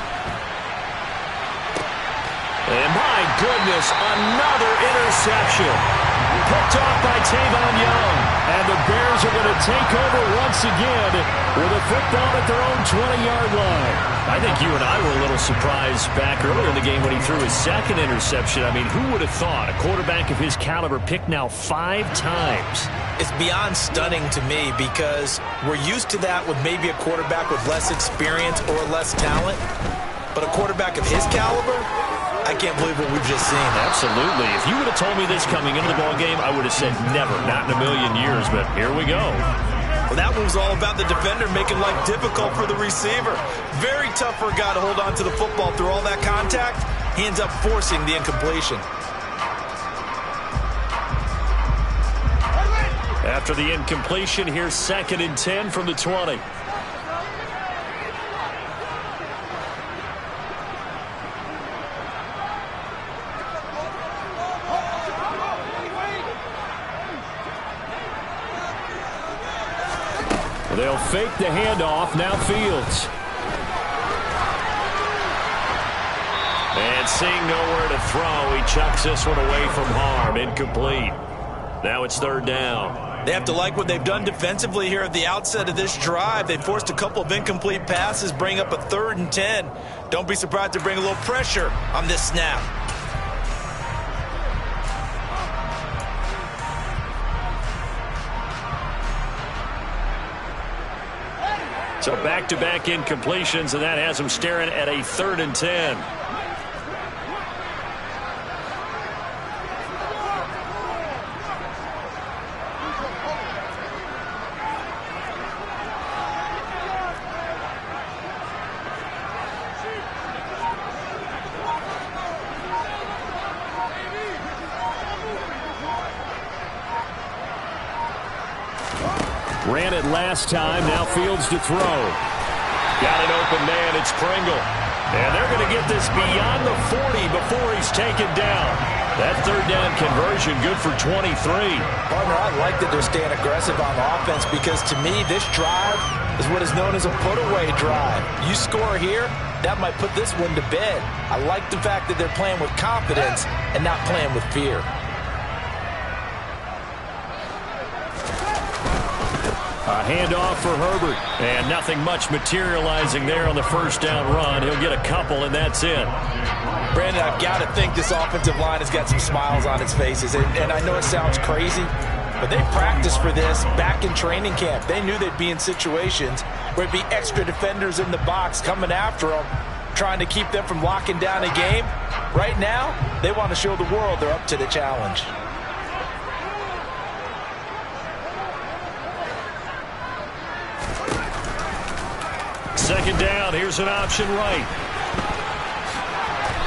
Speaker 1: And my goodness, another interception. Picked off by Tavon Young. And the Bears are going to take over once again with a football at their own 20-yard line. I think you and I were a little surprised back earlier in the game when he threw his 2nd interception. I mean, who would have thought a quarterback of his caliber picked now 5 times?
Speaker 2: It's beyond stunning to me, because we're used to that with maybe a quarterback with less experience or less talent. But a quarterback of his caliber, I can't believe what we've just seen.
Speaker 1: Absolutely. If you would have told me this coming into the ballgame, I would have said never, not in a million years, but here we go.
Speaker 2: Well, that one was all about the defender making life difficult for the receiver. Very tough for a guy to hold on to the football through all that contact. He ends up forcing the incompletion.
Speaker 1: After the incompletion, here's 2nd and 10 from the 20. They'll fake the handoff. Now Fields. And seeing nowhere to throw, he chucks this one away from harm. Incomplete. Now it's 3rd down.
Speaker 2: They have to like what they've done defensively here at the outset of this drive. They forced a couple of incomplete passes, bring up a 3rd and 10. Don't be surprised to bring a little pressure on this snap.
Speaker 1: So back-to-back incompletions, and that has them staring at a 3rd and 10. Ran it last time. Now Fields to throw. Got an open man. It's Pringle. And they're going to get this beyond the 40 before he's taken down. That 3rd down conversion good for 23.
Speaker 2: Partner, I like that they're staying aggressive on offense, because to me, this drive is what is known as a put-away drive. You score here, that might put this one to bed. I like the fact that they're playing with confidence and not playing with fear.
Speaker 1: A handoff for Herbert. And nothing much materializing there on the first down run. He'll get a couple, and that's it.
Speaker 2: Brandon, I've got to think this offensive line has got some smiles on its faces. And I know it sounds crazy, but they practiced for this back in training camp. They knew they'd be in situations where it'd be extra defenders in the box coming after them, trying to keep them from locking down a game. Right now, they want to show the world they're up to the challenge.
Speaker 1: Second down, here's an option right.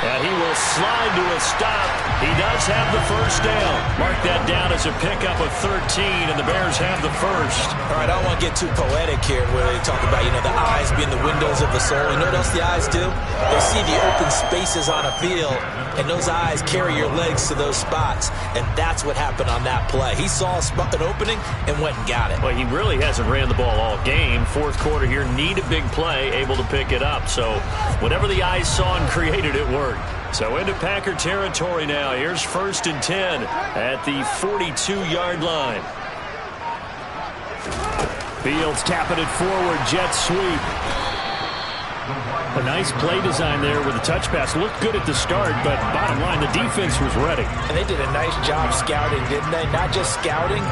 Speaker 1: And he will slide to a stop. He does have the first down. Mark that down as a pickup of 13, and the Bears have the first.
Speaker 2: All right, I don't want to get too poetic here where they talk about, the eyes being the windows of the soul. You know what else the eyes do? They see the open spaces on a field, and those eyes carry your legs to those spots, and that's what happened on that play. He saw an opening and went and got it.
Speaker 1: Well, he really hasn't ran the ball all game. Fourth quarter here, need a big play, able to pick it up. So whatever the eyes saw and created, it worked. So into Packer territory now. Here's 1st and 10 at the 42-yard line. Fields tapping it forward, jet sweep. A nice play design there with the touch pass. Looked good at the start, but bottom line, the defense was ready.
Speaker 2: And they did a nice job scouting, didn't they? Not just scouting,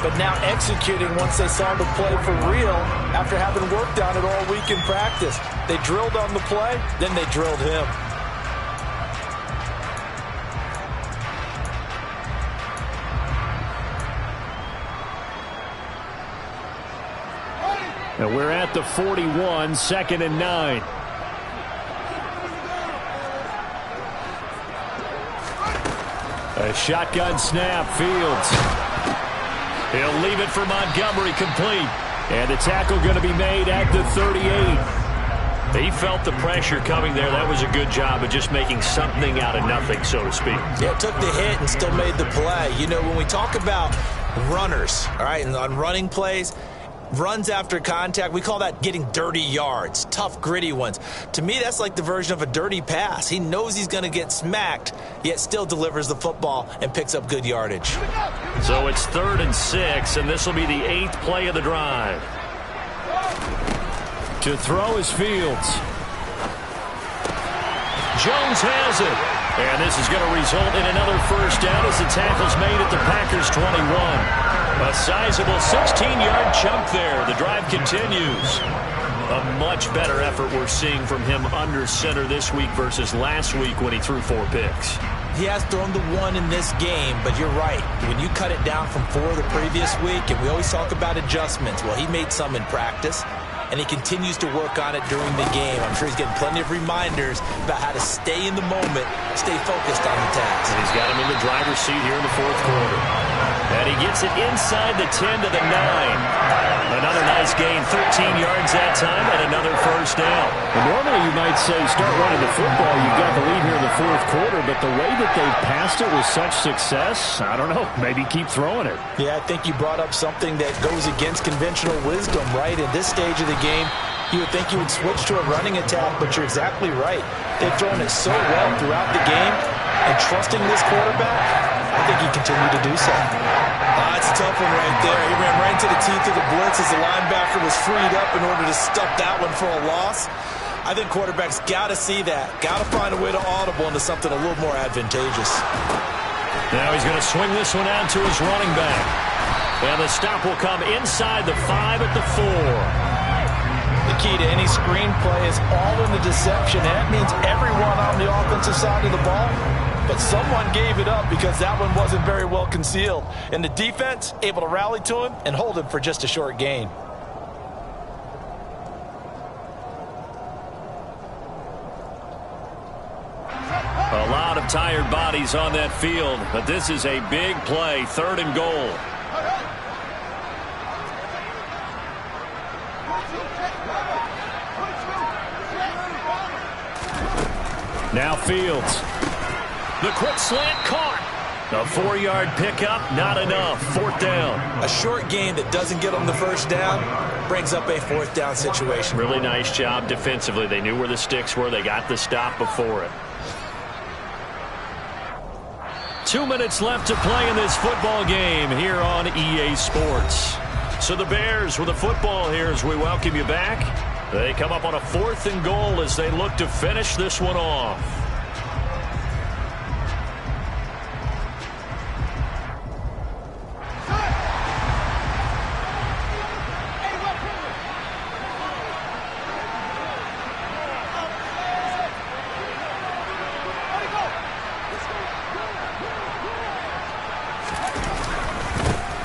Speaker 2: but now executing once they saw the play for real after having worked on it all week in practice. They drilled on the play, then they drilled him.
Speaker 1: And we're at the 41, 2nd and 9. A shotgun snap, Fields. He'll leave it for Montgomery, complete. And the tackle going to be made at the 38. He felt the pressure coming there. That was a good job of just making something out of nothing, so to speak.
Speaker 2: Yeah, took the hit and still made the play. When we talk about runners, all right, and on running plays, runs after contact, we call that getting dirty yards, tough, gritty ones. To me, that's like the version of a dirty pass. He knows he's going to get smacked, yet still delivers the football and picks up good yardage.
Speaker 1: So it's 3rd and 6, and this will be the 8th play of the drive. To throw is Fields. Jones has it. And this is going to result in another first down as the tackle's made at the Packers' 21. A sizable 16-yard chunk there. The drive continues. A much better effort we're seeing from him under center this week versus last week when he threw 4 picks.
Speaker 2: He has thrown the 1 in this game, but you're right. When you cut it down from 4 the previous week, and we always talk about adjustments, well, he made some in practice, and he continues to work on it during the game. I'm sure he's getting plenty of reminders about how to stay in the moment, stay focused on the task.
Speaker 1: And he's got him in the driver's seat here in the 4th quarter. And he gets it inside the 10 to the 9. Another nice gain, 13 yards that time, and another first down.
Speaker 3: And normally you might say start running the football. You've got the lead here in the 4th quarter, but the way that they've passed it with such success, I don't know, maybe keep throwing it.
Speaker 2: Yeah, I think you brought up something that goes against conventional wisdom, right? In this stage of the game, you would think you would switch to a running attack, but you're exactly right. They've thrown it so well throughout the game, and trusting this quarterback, I think he continued to do so. That's a tough one right there. He ran right into the teeth of the blitz as the linebacker was freed up in order to stuff that one for a loss. I think quarterbacks got to see that. Got to find a way to audible into something a little more advantageous.
Speaker 1: Now he's going to swing this one out to his running back. And the stop will come inside the 5 at the 4.
Speaker 2: The key to any screenplay is all in the deception. That means everyone on the offensive side of the ball. But someone gave it up because that one wasn't very well concealed. And the defense able to rally to him and hold him for just a short gain.
Speaker 1: A lot of tired bodies on that field, but this is a big play, 3rd and goal. Now Fields. The quick slant caught. A 4-yard pickup, not enough. 4th down.
Speaker 2: A short gain that doesn't get them the first down brings up a 4th down situation.
Speaker 1: Really nice job defensively. They knew where the sticks were. They got the stop before it. 2 minutes left to play in this football game here on EA Sports. So the Bears with the football here as we welcome you back. They come up on a 4th and goal as they look to finish this one off.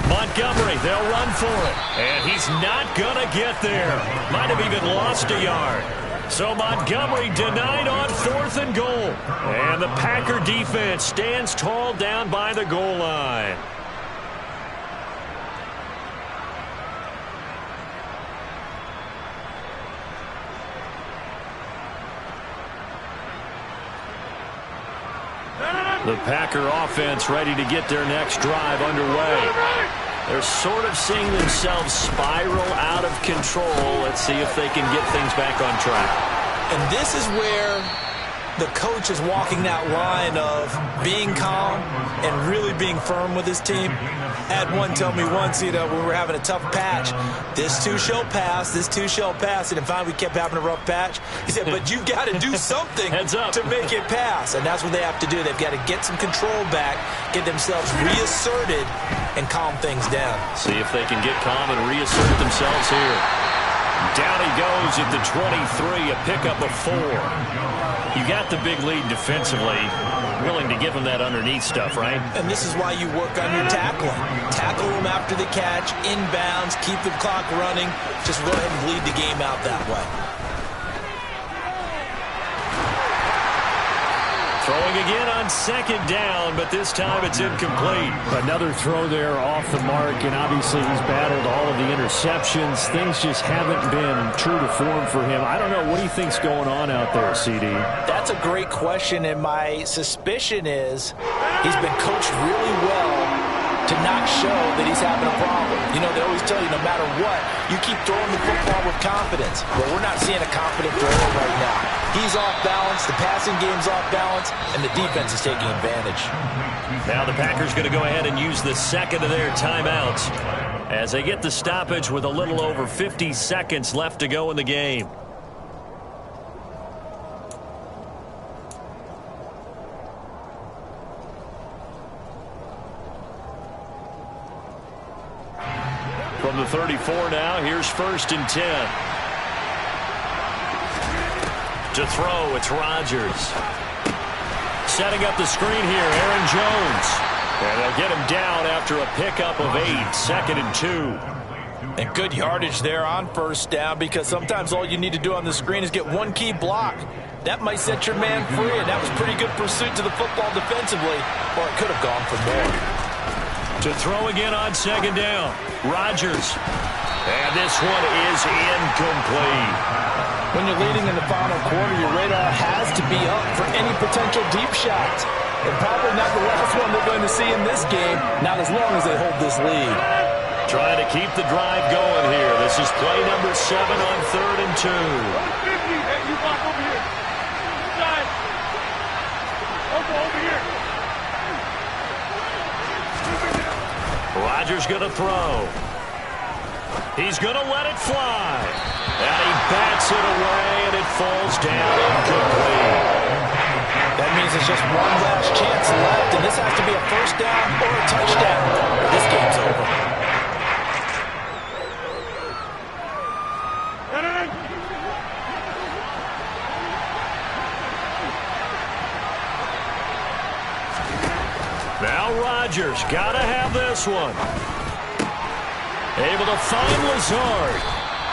Speaker 1: Montgomery, they'll run for it. And he's not going to get there. Might have even lost a yard. So Montgomery denied on 4th and goal. And the Packer defense stands tall down by the goal line. The Packer offense ready to get their next drive underway. They're sort of seeing themselves spiral out of control. Let's see if they can get things back on track.
Speaker 2: And this is where the coach is walking that line of being calm and really being firm with his team. I had one tell me once, when we were having a tough patch, this too shall pass, this too shall pass. And finally we kept having a rough patch. He said, but you've got to do something to make it pass. And that's what they have to do. They've got to get some control back, get themselves reasserted, and calm things down.
Speaker 1: See if they can get calm and reassert themselves here. Down he goes at the 23, a pickup of 4. You got the big lead defensively. Willing to give him that underneath stuff, right?
Speaker 2: And this is why you work on your tackling. Tackle them after the catch, inbounds, keep the clock running. Just go ahead and bleed the game out that way.
Speaker 1: Throwing again on 2nd down, but this time it's incomplete.
Speaker 3: Another throw there off the mark, and obviously he's battled all of the interceptions. Things just haven't been true to form for him. I don't know. What do you think's going on out there, CD?
Speaker 2: That's a great question, and my suspicion is he's been coached really well to not show that he's having a problem. They always tell you no matter what, you keep throwing the football with confidence. But we're not seeing a confident thrower right now. He's off balance, the passing game's off balance, and the defense is taking advantage.
Speaker 1: Now the Packers going to go ahead and use the 2nd of their timeouts as they get the stoppage with a little over 50 seconds left to go in the game. From the 34 now, here's 1st and 10. To throw, it's Rodgers. Setting up the screen here, Aaron Jones. And they'll get him down after a pickup of 8, 2nd and 2.
Speaker 2: And good yardage there on 1st down, because sometimes all you need to do on the screen is get one key block. That might set your man free, and that was pretty good pursuit to the football defensively, or it could have gone for more.
Speaker 1: To throw again on 2nd down, Rodgers. And this one is incomplete.
Speaker 2: When you're leading in the final quarter, your radar has to be up for any potential deep shots. And probably not the last one they're going to see in this game, not as long as they hold this lead.
Speaker 1: Trying to keep the drive going here. This is play number 7 on 3rd and 2.
Speaker 4: Hey, you block over here. Inside. Over here.
Speaker 1: Rodgers going to throw. He's going to let it fly. And he bats it away, and it falls down incomplete.
Speaker 2: That means it's just one last chance left, and this has to be a 1st down or a touchdown. This game's over.
Speaker 1: Now Rodgers got to have this one. Able to find Lazard.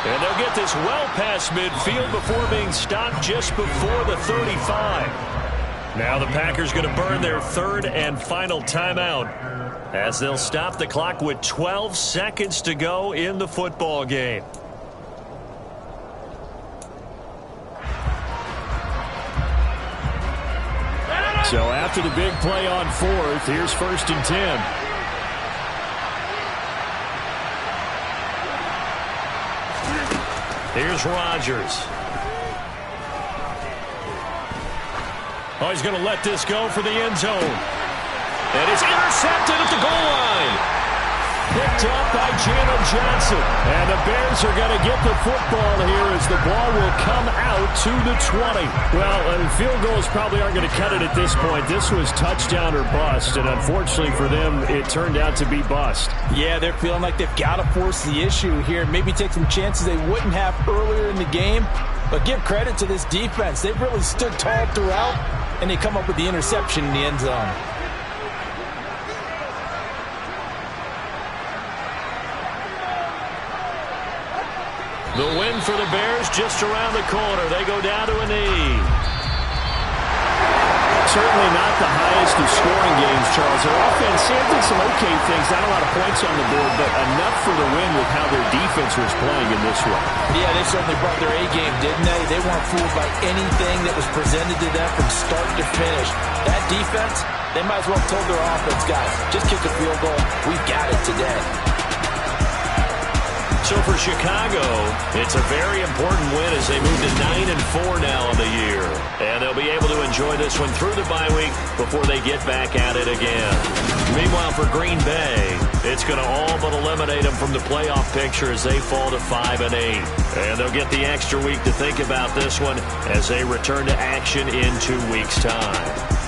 Speaker 1: And they'll get this well past midfield before being stopped just before the 35. Now the Packers going to burn their 3rd and final timeout as they'll stop the clock with 12 seconds to go in the football game. So after the big play on 4th, here's 1st and 10. Here's Rodgers. Oh, he's going to let this go for the end zone. And it's intercepted at the goal line. Picked up by Chandler Johnson. And the Bears are going to get the football here as the ball will come out to the 20. Well, field goals probably aren't going to cut it at this point. This was touchdown or bust, and unfortunately for them, it turned out to be bust.
Speaker 2: Yeah, they're feeling like they've got to force the issue here. Maybe take some chances they wouldn't have earlier in the game. But give credit to this defense. They've really stood tall throughout, and they come up with the interception in the end zone.
Speaker 1: The win for the Bears just around the corner. They go down to a knee.
Speaker 3: Certainly not the highest of scoring games, Charles. Their offense did some okay things. Not a lot of points on the board, but enough for the win with how their defense was playing in this one.
Speaker 2: Yeah, they certainly brought their A-game, didn't they? They weren't fooled by anything that was presented to them from start to finish. That defense, they might as well have told their offense, guys, just kick a field goal. We've got it today.
Speaker 1: So for Chicago, it's a very important win as they move to 9-4 now on the year. And they'll be able to enjoy this one through the bye week before they get back at it again. Meanwhile, for Green Bay, it's going to all but eliminate them from the playoff picture as they fall to 5-8. And they'll get the extra week to think about this one as they return to action in 2 weeks' time.